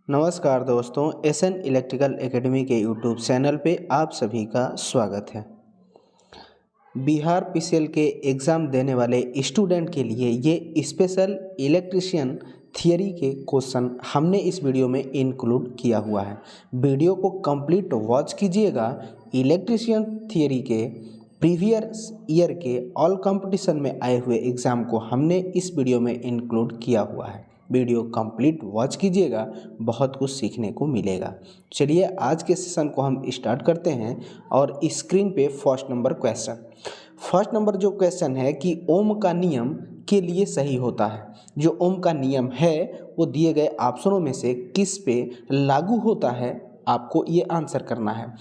नमस्कार दोस्तों, SN electrical academy के यूट्यूब चैनल पे आप सभी का स्वागत है। बिहार पीसीएल के एग्ज़ाम देने वाले स्टूडेंट के लिए ये स्पेशल इलेक्ट्रीशियन थियरी के क्वेश्चन हमने इस वीडियो में इंक्लूड किया हुआ है। वीडियो को कंप्लीट वॉच कीजिएगा। इलेक्ट्रीशियन थियरी के प्रीवियस ईयर के ऑल कंपटीशन में आए हुए एग्ज़ाम को हमने इस वीडियो में इंक्लूड किया हुआ है। वीडियो कंप्लीट वॉच कीजिएगा, बहुत कुछ सीखने को मिलेगा। चलिए आज के सेशन को हम स्टार्ट करते हैं और स्क्रीन पे फर्स्ट नंबर जो क्वेश्चन है कि ओम का नियम के लिए सही होता है। जो ओम का नियम है वो दिए गए ऑप्शनों में से किस पे लागू होता है, आपको ये आंसर करना है।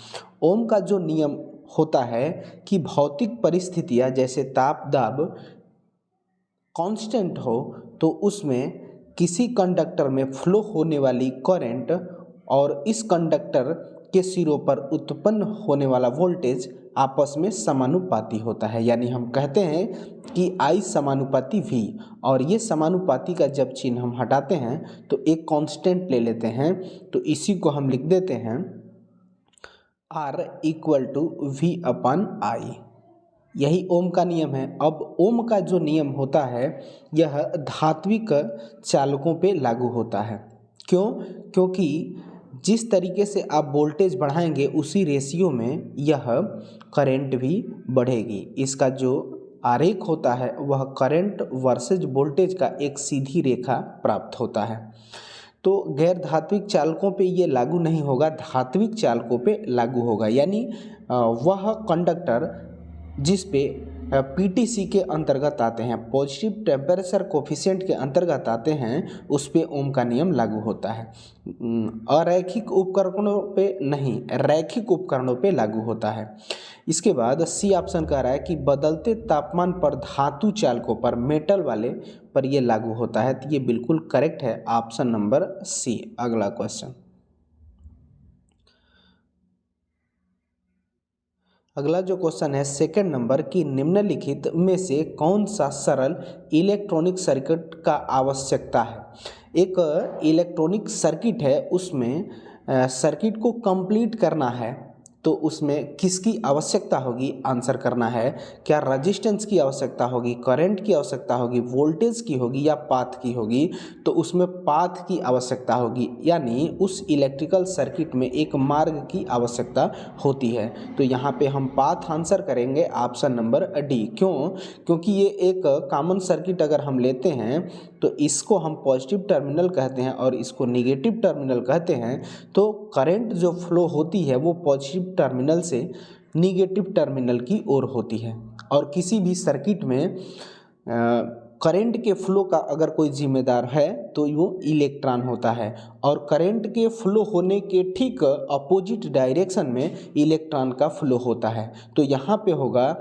ओम का जो नियम होता है कि भौतिक परिस्थितियाँ जैसे ताप दाब कांस्टेंट हो तो उसमें किसी कंडक्टर में फ्लो होने वाली करंट और इस कंडक्टर के सिरों पर उत्पन्न होने वाला वोल्टेज आपस में समानुपाती होता है। यानी हम कहते हैं कि I समानुपाती V, और ये समानुपाती का जब चिन्ह हम हटाते हैं तो एक कांस्टेंट ले लेते हैं, तो इसी को हम लिख देते हैं R = V/I। यही ओम का नियम है। अब ओम का जो नियम होता है यह धात्विक चालकों पे लागू होता है। क्यों? क्योंकि जिस तरीके से आप वोल्टेज बढ़ाएंगे उसी रेशियो में यह करंट भी बढ़ेगी। इसका जो आरेख होता है वह करंट वर्सेस वोल्टेज का एक सीधी रेखा प्राप्त होता है। तो गैर धात्विक चालकों पे ये लागू नहीं होगा, धात्विक चालकों पे लागू होगा। यानी वह कंडक्टर जिस पे पीटीसी के अंतर्गत आते हैं, पॉजिटिव टेम्परेचर कोफिशिएंट के अंतर्गत आते हैं, उस पे ओम का नियम लागू होता है। अरैखिक उपकरणों पे नहीं, रैखिक उपकरणों पे लागू होता है। इसके बाद सी ऑप्शन कह रहा है कि बदलते तापमान पर धातु चालकों पर, मेटल वाले पर ये लागू होता है। तो ये बिल्कुल करेक्ट है, ऑप्शन नंबर सी। अगला क्वेश्चन, अगला जो क्वेश्चन है सेकंड नंबर की निम्नलिखित में से कौन सा सरल इलेक्ट्रॉनिक सर्किट का आवश्यकता है। एक इलेक्ट्रॉनिक सर्किट है, उसमें सर्किट को कंप्लीट करना है तो उसमें किसकी आवश्यकता होगी, आंसर करना है। क्या रेजिस्टेंस की आवश्यकता होगी, करंट की आवश्यकता होगी, वोल्टेज की होगी या पाथ की होगी? तो उसमें पाथ की आवश्यकता होगी। यानी उस इलेक्ट्रिकल सर्किट में एक मार्ग की आवश्यकता होती है। तो यहाँ पे हम पाथ आंसर करेंगे ऑप्शन नंबर डी। क्यों? क्योंकि ये एक कॉमन सर्किट अगर हम लेते हैं तो इसको हम पॉजिटिव टर्मिनल कहते हैं और इसको निगेटिव टर्मिनल कहते हैं। तो करंट जो फ्लो होती है वो पॉजिटिव टर्मिनल से निगेटिव टर्मिनल की ओर होती है। और किसी भी सर्किट में करंट के फ्लो का अगर कोई जिम्मेदार है तो वो इलेक्ट्रॉन होता है, और करंट के फ्लो होने के ठीक अपोजिट डायरेक्शन में इलेक्ट्रॉन का फ्लो होता है। तो यहाँ पे होगा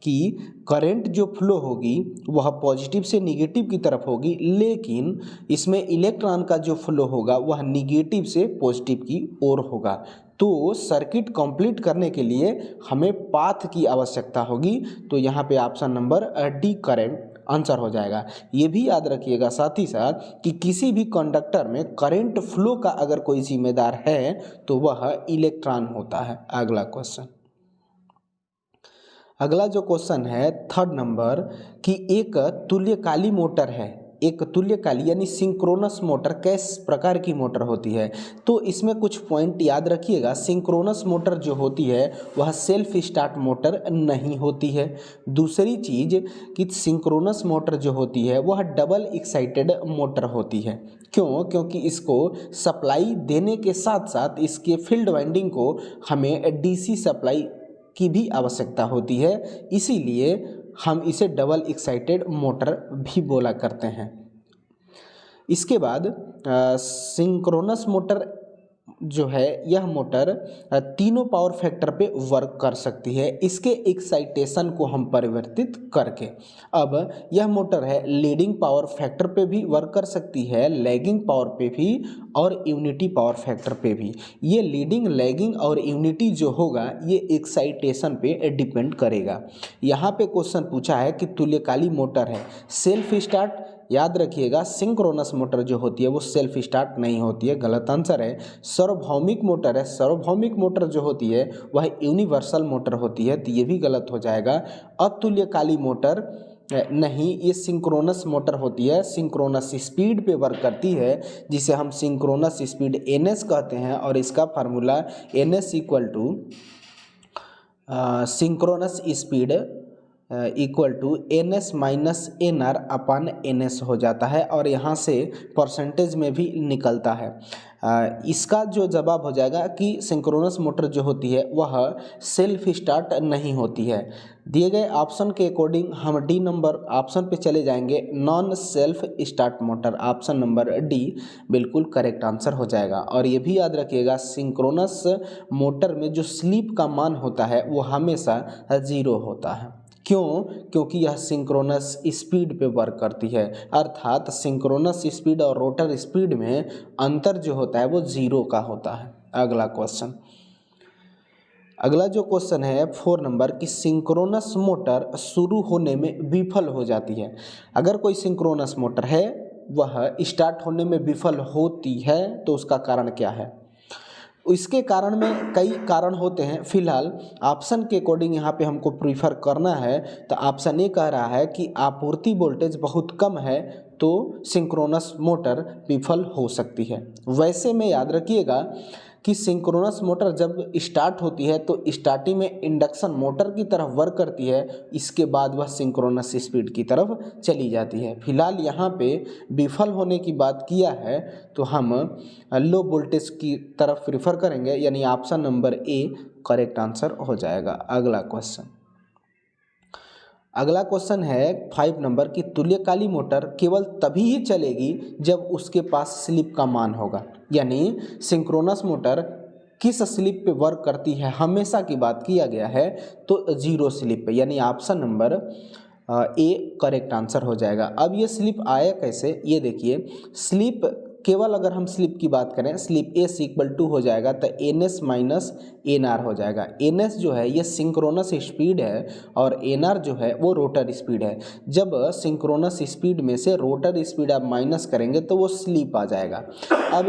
कि करंट जो फ्लो होगी वह पॉजिटिव से निगेटिव की तरफ होगी, लेकिन इसमें इलेक्ट्रॉन का जो फ्लो होगा वह निगेटिव से पॉजिटिव की ओर होगा। तो सर्किट कंप्लीट करने के लिए हमें पाथ की आवश्यकता होगी। तो यहाँ पे option number D correct answer हो जाएगा। ये भी याद रखिएगा साथ ही साथ कि किसी भी कंडक्टर में करंट फ्लो का अगर कोई जिम्मेदार है तो वह इलेक्ट्रॉन होता है। अगला क्वेश्चन, अगला जो क्वेश्चन है थर्ड नंबर कि एक तुल्यकाली मोटर है। एक तुल्यकाली यानी सिंक्रोनस मोटर किस प्रकार की मोटर होती है? तो इसमें कुछ पॉइंट याद रखिएगा। सिंक्रोनस मोटर जो होती है वह सेल्फ स्टार्ट मोटर नहीं होती है। दूसरी चीज़ कि सिंक्रोनस मोटर जो होती है वह डबल एक्साइटेड मोटर होती है। क्यों? क्योंकि इसको सप्लाई देने के साथ साथ इसके फील्ड वाइंडिंग को हमें डीसी सप्लाई की भी आवश्यकता होती है, इसीलिए हम इसे डबल एक्साइटेड मोटर भी बोला करते हैं। इसके बाद सिंक्रोनस मोटर जो है यह मोटर तीनों पावर फैक्टर पे वर्क कर सकती है, इसके एक्साइटेशन को हम परिवर्तित करके। अब यह मोटर है लीडिंग पावर फैक्टर पे भी वर्क कर सकती है, लैगिंग पावर पे भी और यूनिटी पावर फैक्टर पे भी। ये लीडिंग, लैगिंग और यूनिटी जो होगा ये एक्साइटेशन पे डिपेंड करेगा। यहाँ पे क्वेश्चन पूछा है कि तुल्यकाली मोटर है, सेल्फ स्टार्ट याद रखिएगा सिंक्रोनस मोटर जो होती है वो सेल्फ स्टार्ट नहीं होती है, गलत आंसर है। सार्वभौमिक मोटर है, सार्वभौमिक मोटर जो होती है वह यूनिवर्सल मोटर होती है, तो ये भी गलत हो जाएगा। अतुल्यकाली मोटर नहीं, ये सिंक्रोनस मोटर होती है, सिंक्रोनस स्पीड पे वर्क करती है, जिसे हम सिंक्रोनस स्पीड NS कहते हैं, और इसका formula NS equal to synchronous speed equal to NS minus NR upon NS हो जाता है, और यहाँ से परसेंटेज में भी निकलता है। इसका जो जवाब हो जाएगा कि सिंक्रोनस मोटर जो होती है वह सेल्फ स्टार्ट नहीं होती है। दिए गए ऑप्शन के अकॉर्डिंग हम डी नंबर ऑप्शन पे चले जाएंगे, non self start motor, option number D बिल्कुल करेक्ट आंसर हो जाएगा। और ये भी याद रखिएगा सिंक्रोनस मोटर में जो स्लीप का मान होता है वो हमेशा 0 होता है। क्यों? क्योंकि यह सिंक्रोनस स्पीड पे वर्क करती है, अर्थात सिंक्रोनस स्पीड और रोटर स्पीड में अंतर जो होता है वो 0 का होता है। अगला क्वेश्चन, अगला जो क्वेश्चन है 4 नंबर की सिंक्रोनस मोटर शुरू होने में विफल हो जाती है। अगर कोई सिंक्रोनस मोटर है वह स्टार्ट होने में विफल होती है तो उसका कारण क्या है? इसके कारण में कई कारण होते हैं, फिलहाल ऑप्शन के अकॉर्डिंग यहाँ पे हमको प्रीफर करना है। तो ऑप्शन ए कह रहा है कि आपूर्ति वोल्टेज बहुत कम है तो सिंक्रोनस मोटर विफल हो सकती है। वैसे में याद रखिएगा कि सिंक्रोनस मोटर जब स्टार्ट होती है तो स्टार्टिंग में इंडक्शन मोटर की तरफ वर्क करती है, इसके बाद वह सिंक्रोनस स्पीड की तरफ चली जाती है। फिलहाल यहाँ पे विफल होने की बात किया है तो हम लो वोल्टेज की तरफ प्रेफर करेंगे, यानी option number A correct answer हो जाएगा। अगला क्वेश्चन, अगला क्वेश्चन है 5 नंबर की तुल्यकाली मोटर केवल तभी ही चलेगी जब उसके पास स्लिप का मान होगा। यानी सिंक्रोनस मोटर किस स्लिप पे वर्क करती है, हमेशा की बात किया गया है तो 0 स्लिप पे, यानी option number A correct answer हो जाएगा। अब ये स्लिप आया कैसे, ये देखिए, स्लिप केवल अगर हम स्लिप की बात करें, स्लिप एस इक्वल टू हो जाएगा तो NS माइनस NR हो जाएगा। NS जो है ये सिंक्रोनस स्पीड है और NR जो है वो रोटर स्पीड है। जब सिंक्रोनस स्पीड में से रोटर स्पीड आप माइनस करेंगे तो वो स्लिप आ जाएगा। अब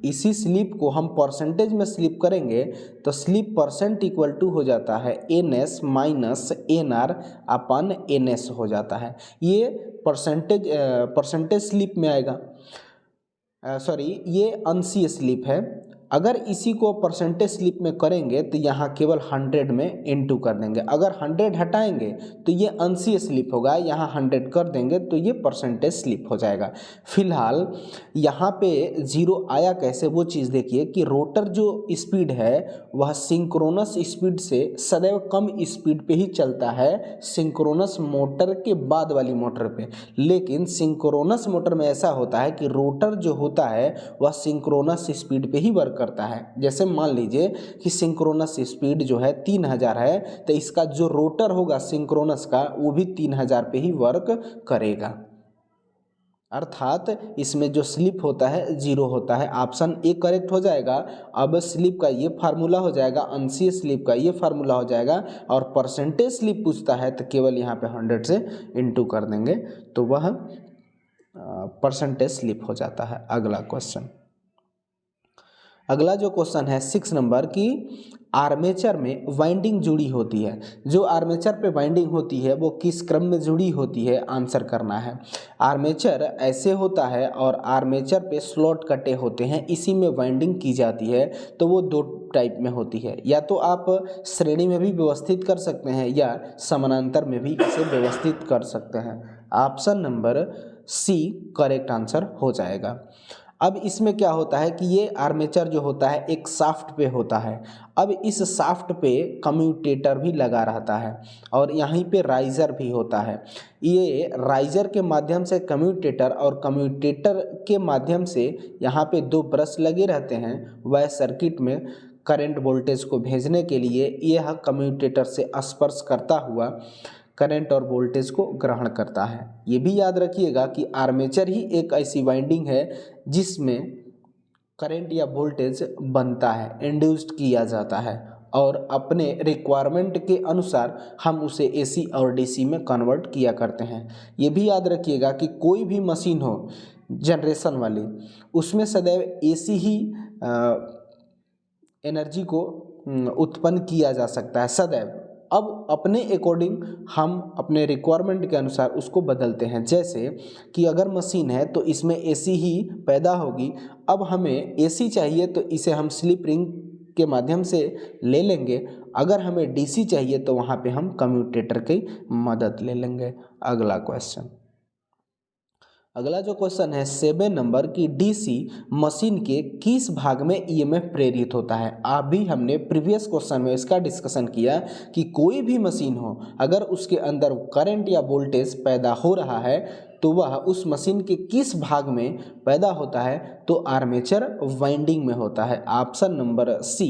इसी स्लिप को हम परसेंटेज में स्लिप करेंगे तो स्लिप परसेंट इक्वल टू हो जाता है NS minus NR upon NS हो जाता है। ये परसेंटेज स्लिप में आएगा, ये अंशीय स्लिप है। अगर इसी को परसेंटेज स्लिप में करेंगे तो यहाँ केवल 100 में इनटू कर देंगे। अगर 100 हटाएंगे तो ये अंशीय स्लिप होगा, यहाँ 100 कर देंगे तो ये परसेंटेज स्लिप हो जाएगा। फिलहाल यहाँ पे 0 आया कैसे, वो चीज़ देखिए कि रोटर जो स्पीड है वह सिंक्रोनस स्पीड से सदैव कम स्पीड पे ही चलता है सिंक्रोनस मोटर के बाद वाली मोटर पे। लेकिन सिंक्रोनस मोटर में ऐसा होता है कि रोटर जो होता है वह सिंक्रोनस स्पीड पे ही वर्क करता है। जैसे मान लीजिए कि सिंक्रोनस स्पीड जो है 3000 है तो इसका जो रोटर होगा सिंक्रोनस का वो भी 3000 पे ही वर्क करेगा, अर्थात इसमें जो स्लिप होता है 0 होता है। ऑप्शन ए करेक्ट हो जाएगा। अब स्लिप का ये फार्मूला हो जाएगा, अंशीय स्लिप का ये फार्मूला हो जाएगा, और परसेंटेज स्लिप पूछता है तो केवल यहाँ पे 100 से इनटू कर देंगे तो वह परसेंटेज स्लिप हो जाता है। अगला क्वेश्चन, अगला जो क्वेश्चन है 6 नंबर की आर्मेचर में वाइंडिंग जुड़ी होती है। जो आर्मेचर पे वाइंडिंग होती है वो किस क्रम में जुड़ी होती है, आंसर करना है। आर्मेचर ऐसे होता है और आर्मेचर पे स्लॉट कटे होते हैं, इसी में वाइंडिंग की जाती है। तो वो 2 टाइप में होती है, या तो आप श्रेणी में भी व्यवस्थित कर सकते हैं या समानांतर में भी इसे व्यवस्थित कर सकते हैं। Option number C correct answer हो जाएगा। अब इसमें क्या होता है कि ये आर्मेचर जो होता है एक शाफ्ट पे होता है। अब इस शाफ्ट पे कम्यूटेटर भी लगा रहता है और यहीं पे राइजर भी होता है। ये राइजर के माध्यम से कम्यूटेटर और कम्यूटेटर के माध्यम से यहाँ पे 2 ब्रश लगे रहते हैं। वह सर्किट में करंट वोल्टेज को भेजने के लिए यह कम्यूटेटर से स्पर्श करता हुआ करंट और वोल्टेज को ग्रहण करता है। ये भी याद रखिएगा कि आर्मेचर ही एक ऐसी वाइंडिंग है जिसमें करंट या वोल्टेज बनता है, इंड्यूस्ड किया जाता है, और अपने रिक्वायरमेंट के अनुसार हम उसे एसी और डीसी में कन्वर्ट किया करते हैं। ये भी याद रखिएगा कि कोई भी मशीन हो जनरेशन वाली, उसमें सदैव एसी ही एनर्जी को उत्पन्न किया जा सकता है सदैव। अब अपने अकॉर्डिंग हम अपने रिक्वायरमेंट के अनुसार उसको बदलते हैं। जैसे कि अगर मशीन है तो इसमें एसी ही पैदा होगी, अब हमें एसी चाहिए तो इसे हम स्लिप रिंग के माध्यम से ले लेंगे। अगर हमें डीसी चाहिए तो वहाँ पे हम कम्यूटेटर की मदद ले लेंगे। अगला क्वेश्चन, अगला जो क्वेश्चन है 7 नंबर की डीसी मशीन के किस भाग में ईएमएफ प्रेरित होता है। अभी हमने प्रीवियस क्वेश्चन में इसका डिस्कशन किया कि कोई भी मशीन हो अगर उसके अंदर करंट या वोल्टेज पैदा हो रहा है तो वह उस मशीन के किस भाग में पैदा होता है, तो आर्मेचर वाइंडिंग में होता है। ऑप्शन नंबर सी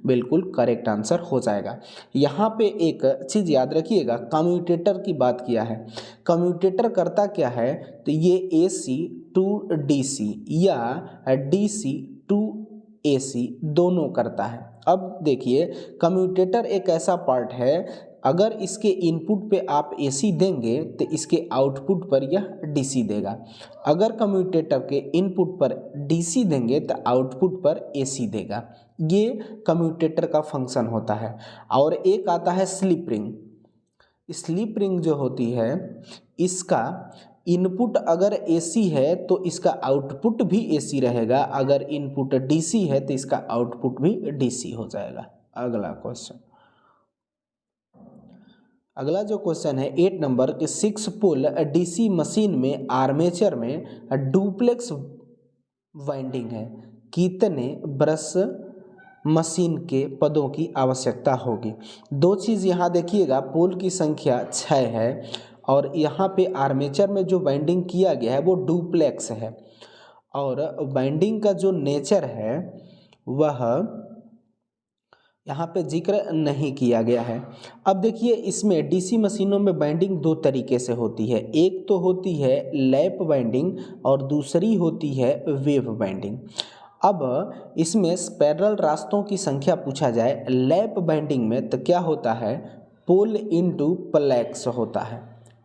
बिल्कुल करेक्ट आंसर हो जाएगा। यहाँ पे एक चीज़ याद रखिएगा, कम्यूटेटर की बात किया है। कम्यूटेटर करता क्या है, तो ये एसी टू डीसी या डीसी टू एसी दोनों करता है। अब देखिए, कम्यूटेटर एक ऐसा पार्ट है, अगर इसके इनपुट पे आप एसी देंगे तो इसके आउटपुट पर यह डीसी देगा। अगर कम्यूटेटर के इनपुट पर डीसी देंगे तो आउटपुट पर एसी देगा। ये कम्यूटेटर का फंक्शन होता है। और एक आता है स्लिप रिंग। स्लिप रिंग जो होती है, इसका इनपुट अगर एसी है तो इसका आउटपुट भी एसी रहेगा, अगर इनपुट डीसी है तो इसका आउटपुट भी डीसी हो जाएगा। अगला क्वेश्चन, अगला जो क्वेश्चन है 8 नंबर के 6 पोल डीसी मशीन में आर्मेचर में डुप्लेक्स वाइंडिंग है, कितने ब्रश मशीन के पदों की आवश्यकता होगी। दो चीज़ यहाँ देखिएगा, पोल की संख्या 6 है और यहाँ पे आर्मेचर में जो वाइंडिंग किया गया है वो डुप्लेक्स है, और वाइंडिंग का जो नेचर है वह यहाँ पे जिक्र नहीं किया गया है। अब देखिए, इसमें डीसी मशीनों में बाइंडिंग दो तरीके से होती है। एक तो होती है लैप बाइंडिंग और दूसरी होती है वेव बाइंडिंग। अब इसमें पैरेलल रास्तों की संख्या पूछा जाए लैप बाइंडिंग में तो क्या होता है, पोल इनटू प्लेक्स होता है।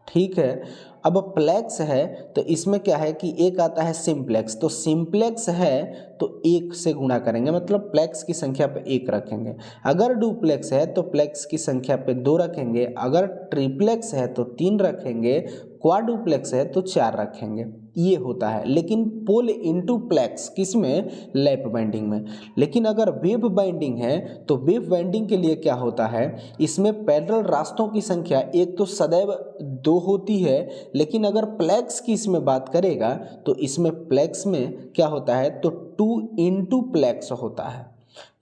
ठीक है, अब प्लेक्स है तो इसमें क्या है कि एक आता है सिंप्लेक्स, तो सिंप्लेक्स है तो 1 से गुणा करेंगे, मतलब प्लेक्स की संख्या पे 1 रखेंगे। अगर डुप्लेक्स है तो प्लेक्स की संख्या पे 2 रखेंगे, अगर ट्रिप्लेक्स है तो 3 रखेंगे, क्वाडुप्लेक्स है तो 4 रखेंगे। ये होता है, लेकिन पोल इनटू प्लेक्स किसमें, लैप बाइंडिंग में। लेकिन अगर वेव बाइंडिंग है तो वेव बाइंडिंग के लिए क्या होता है, इसमें पैरेलल रास्तों की संख्या एक तो सदैव 2 होती है, लेकिन अगर प्लेक्स की इसमें बात करेगा तो इसमें प्लेक्स में क्या होता है, तो 2 इंटू प्लेक्स होता है।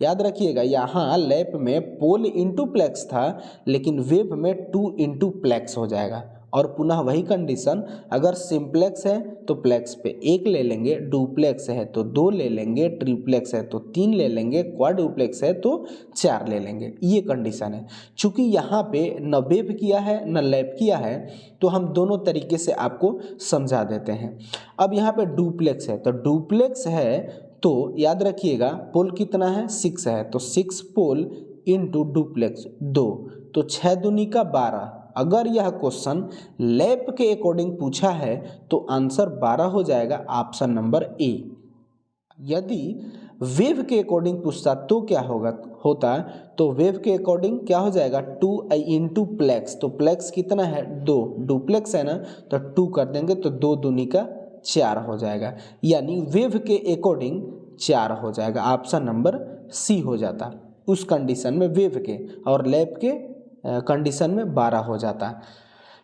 याद रखिएगा, यहाँ लैप में पोल इंटू प्लेक्स था, लेकिन वेव में 2 इंटू प्लेक्स हो जाएगा। और पुनः वही कंडीशन, अगर सिंप्लेक्स है तो प्लेक्स पे 1 ले लेंगे, डुप्लेक्स है तो 2 ले लेंगे, ट्रिप्लेक्स है तो 3 ले लेंगे, क्वाडुप्लेक्स है तो 4 ले लेंगे। ये कंडीशन है। चूंकि यहाँ पे न वेव किया है न लैप किया है तो हम दोनों तरीके से आपको समझा देते हैं। अब यहाँ पे डुप्लेक्स है, तो डुप्लेक्स है तो याद रखिएगा पोल कितना है, 6 है, तो 6 पोल इंटू डुप्लेक्स 2, तो 6 दूनी का 12। अगर यह क्वेश्चन लैप के अकॉर्डिंग पूछा है तो आंसर 12 हो जाएगा, ऑप्शन नंबर ए। यदि वेव के अकॉर्डिंग पूछता तो क्या होता, तो वेव के अकॉर्डिंग क्या हो जाएगा, 2 इंटू प्लेक्स, तो प्लेक्स कितना है 2, डुप्लेक्स है ना, तो 2 कर देंगे तो 2 दूनी का 4 हो जाएगा, यानी वेव के अकॉर्डिंग 4 हो जाएगा। ऑप्शन नंबर सी हो जाता उस कंडीशन में वेव के, और लैप के कंडीशन में 12 हो जाता।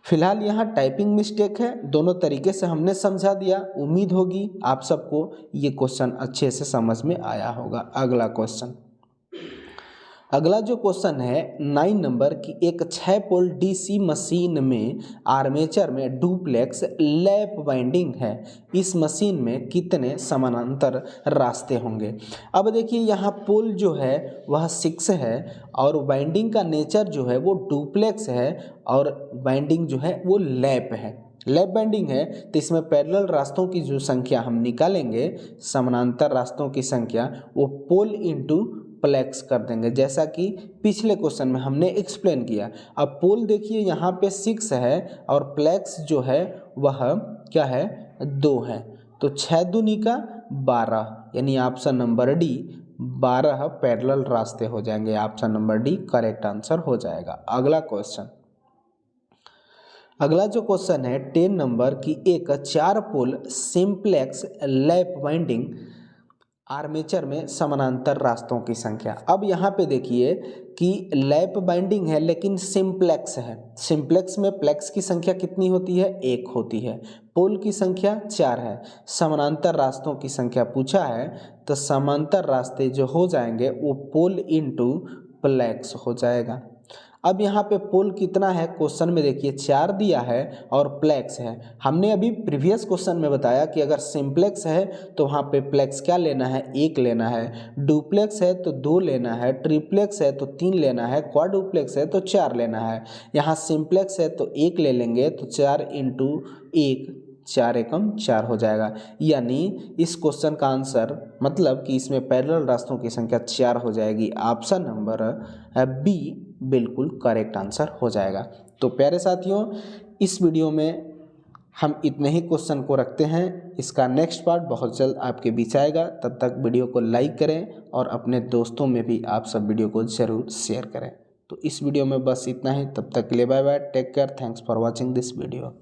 फिलहाल यहाँ टाइपिंग मिस्टेक है, दोनों तरीके से हमने समझा दिया। उम्मीद होगी आप सबको ये क्वेश्चन अच्छे से समझ में आया होगा। अगला क्वेश्चन, अगला जो क्वेश्चन है 9 नंबर की एक 6 पोल डीसी मशीन में आर्मेचर में डुप्लेक्स लैप वाइंडिंग है, इस मशीन में कितने समानांतर रास्ते होंगे। अब देखिए, यहाँ पोल जो है वह 6 है और वाइंडिंग का नेचर जो है वो डुप्लेक्स है, और वाइंडिंग जो है वो लैप है। लैप बाइंडिंग है तो इसमें पैरेलल रास्तों की जो संख्या हम निकालेंगे, समानांतर रास्तों की संख्या, वो पोल इंटू प्लेक्स कर देंगे, जैसा कि पिछले क्वेश्चन में हमने एक्सप्लेन किया। अब पोल देखिए यहाँ पे 6 है और प्लेक्स जो है वह क्या है 2 है, तो 6 दूनी का 12, यानी ऑप्शन नंबर डी 12 पैरेलल रास्ते हो जाएंगे। Option number D correct answer हो जाएगा। अगला क्वेश्चन, अगला जो क्वेश्चन है 10 नंबर की एक 4 पोल सिंप्लेक्स लैप वाइंडिंग आर्मेचर में समानांतर रास्तों की संख्या। अब यहाँ पे देखिए कि लैप बाइंडिंग है लेकिन सिंप्लेक्स है। सिंप्लेक्स में प्लेक्स की संख्या कितनी होती है? 1 होती है। पोल की संख्या 4 है। समानांतर रास्तों की संख्या पूछा है, तो समांतर रास्ते जो हो जाएंगे वो पोल इनटू प्लेक्स हो जाएगा। अब यहाँ पे पोल कितना है क्वेश्चन में देखिए 4 दिया है और प्लेक्स है। हमने अभी प्रीवियस क्वेश्चन में बताया कि अगर सिंप्लेक्स है तो वहाँ पे प्लेक्स क्या लेना है? 1 लेना है। डुप्लेक्स है तो 2 लेना है। ट्रिप्लेक्स है तो 3 लेना है। क्वाड्रुप्लेक्स है तो 4 लेना है। यहाँ सिंप्लेक्स है तो 1 ले लेंगे, तो 4 इंटू 1 4 एकम 4 हो जाएगा। यानी इस क्वेश्चन का आंसर मतलब कि इसमें पैरेलल रास्तों की संख्या 4 हो जाएगी। ऑप्शन नंबर बी बिल्कुल करेक्ट आंसर हो जाएगा। तो प्यारे साथियों, इस वीडियो में हम इतने ही क्वेश्चन को रखते हैं। इसका नेक्स्ट पार्ट बहुत जल्द आपके बीच आएगा। तब तक वीडियो को लाइक करें और अपने दोस्तों में भी आप सब वीडियो को ज़रूर शेयर करें। तो इस वीडियो में बस इतना ही। तब तक के लिए bye bye, take care, thanks for watching this video.